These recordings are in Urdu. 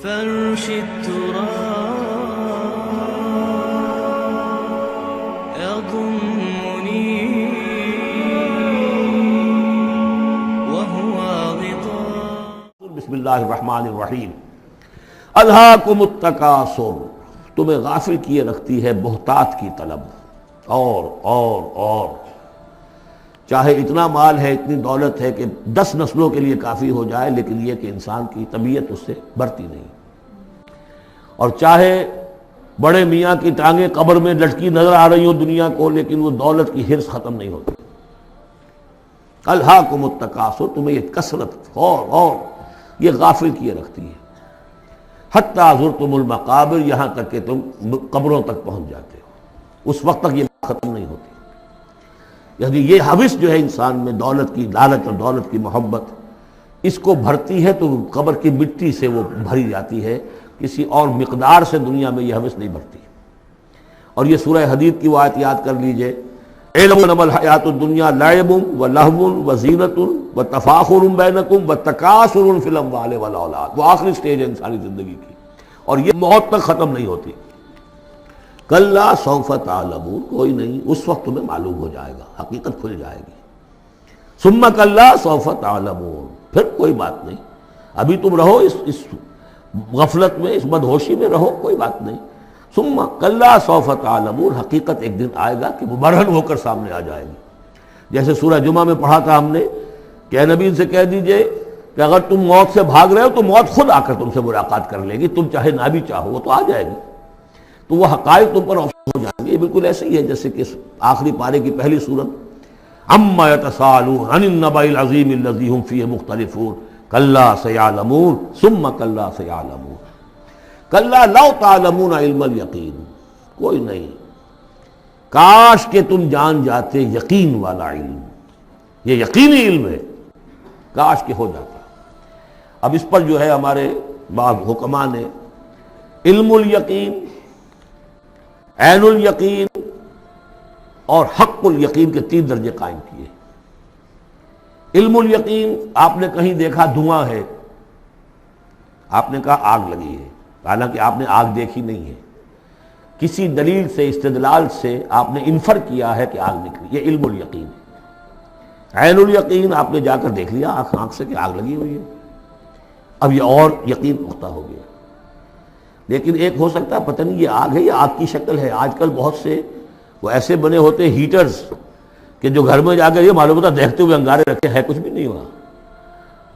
فرش التراب يضمني وهو غطاء. بسم اللہ الرحمن الرحیم. الہاکم التکاثر، تمہیں غافل کیے رکھتی ہے بہتات کی طلب، اور چاہے اتنا مال ہے، اتنی دولت ہے کہ 10 نسلوں کے لیے کافی ہو جائے، لیکن یہ کہ انسان کی طبیعت اس سے بڑھتی نہیں. اور چاہے بڑے میاں کی ٹانگیں قبر میں لٹکی نظر آ رہی ہوں دنیا کو، لیکن وہ دولت کی حرص ختم نہیں ہوتی. الہاکم التکاثر، تمہیں یہ کثرت اور یہ غافل کیے رکھتی ہے. حتی زرتم المقابر، یہاں تک کہ تم قبروں تک پہنچ جاتے ہو، اس وقت تک یہ ختم نہیں ہوتی. یعنی یہ حوث جو ہے انسان میں، دولت کی لالچ اور دولت کی محبت، اس کو بھرتی ہے تو قبر کی مٹی سے وہ بھری جاتی ہے، کسی اور مقدار سے دنیا میں یہ حوث نہیں بھرتی. اور یہ سورہ حدید کی وہ آیت یاد کر لیجئے، اعلموا انما الحیاۃ الدنیا لعب ولہو وزینۃ وتفاخر بینکم وتکاثر فی الاموال والاولاد. وہ آخری سٹیج ہے انسانی زندگی کی، اور یہ موت تک ختم نہیں ہوتی. کلا سوف تعلمون، کوئی نہیں، اس وقت تمہیں معلوم ہو جائے گا، حقیقت کھل جائے گی. ثم کلا سوف تعلمون، پھر کوئی بات نہیں، ابھی تم رہو اس غفلت میں، اس بدہوشی میں رہو، کوئی بات نہیں. ثم کلا سوف تعلمون، حقیقت ایک دن آئے گا کہ مبرہن ہو کر سامنے آ جائے گی. جیسے سورہ جمعہ میں پڑھا تھا ہم نے کہ اے نبی سے کہہ دیجئے کہ اگر تم موت سے بھاگ رہے ہو تو موت خود آ کر تم سے ملاقات کر لے گی، تم چاہے نہ بھی چاہو وہ تو آ جائے گی. تو وہ حقائق تم پر افسوس ہو جائیں گے. یہ بالکل ایسے ہی ہے جیسے کہ آخری پارے کی پہلی سورت، عما یتساءلون عن النبأ العظیم الذی هم فیہ مختلفون کلا سیعلمون ثم کلا سیعلمون. کلا لو تعلمون علم الیقین، کوئی نہیں، کاش کہ تم جان جاتے یقین والا علم، یہ یقینی علم ہے، کاش کہ ہو جاتا. اب اس پر جو ہے ہمارے بعض حکماء نے علم الیقین، عین الیقین اور حق الیقین کے 3 درجے قائم کیے. علم الیقین، آپ نے کہیں دیکھا دھواں ہے، آپ نے کہا آگ لگی ہے، حالانکہ آپ نے آگ دیکھی نہیں ہے، کسی دلیل سے، استدلال سے آپ نے انفر کیا ہے کہ آگ نکلی، یہ علم الیقین ہے. عین الیقین، آپ نے جا کر دیکھ لیا آنکھ سے کہ آگ لگی ہوئی ہے، اب یہ اور یقین پختہ ہو گیا. لیکن ایک ہو سکتا ہے پتہ نہیں یہ آگ ہے یا آگ کی شکل ہے. آج کل بہت سے وہ ایسے بنے ہوتے ہیں ہیٹرز کہ جو گھر میں جا کر یہ معلوم ہوتا دیکھتے ہوئے انگارے رکھے ہیں، کچھ بھی نہیں ہوا،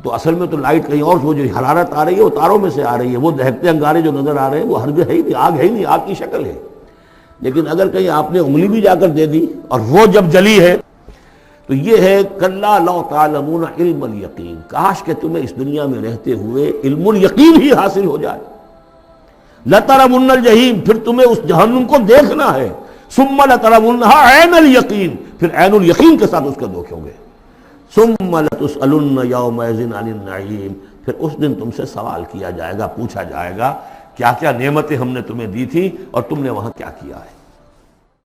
تو اصل میں تو لائٹ کہیں اور، وہ جو حرارت آ رہی ہے وہ تاروں میں سے آ رہی ہے، وہ دہتے انگارے جو نظر آ رہے ہیں وہ ہرگز ہے ہی نہیں، آگ ہے ہی نہیں، آگ کی شکل ہے. لیکن اگر کہیں آپ نے انگلی بھی جا کر دے دی اور وہ جب جلی ہے، تو یہ ہے کلا لو تعلمون علم الیقین، کاش کہ تمہیں اس دنیا میں رہتے ہوئے علم الیقین ہی حاصل ہو جائے. لترون الجحیم، پھر تمہیں اس جہنم کو دیکھنا ہے. ثم لترونها عین الیقین، پھر عین الیقین کے ساتھ اس کے دھوکے ہوں گے. ثم لتسألن یومئذ عن النعیم، پھر اس دن تم سے سوال کیا جائے گا، پوچھا جائے گا کیا کیا نعمتیں ہم نے تمہیں دی تھی اور تم نے وہاں کیا کیا ہے.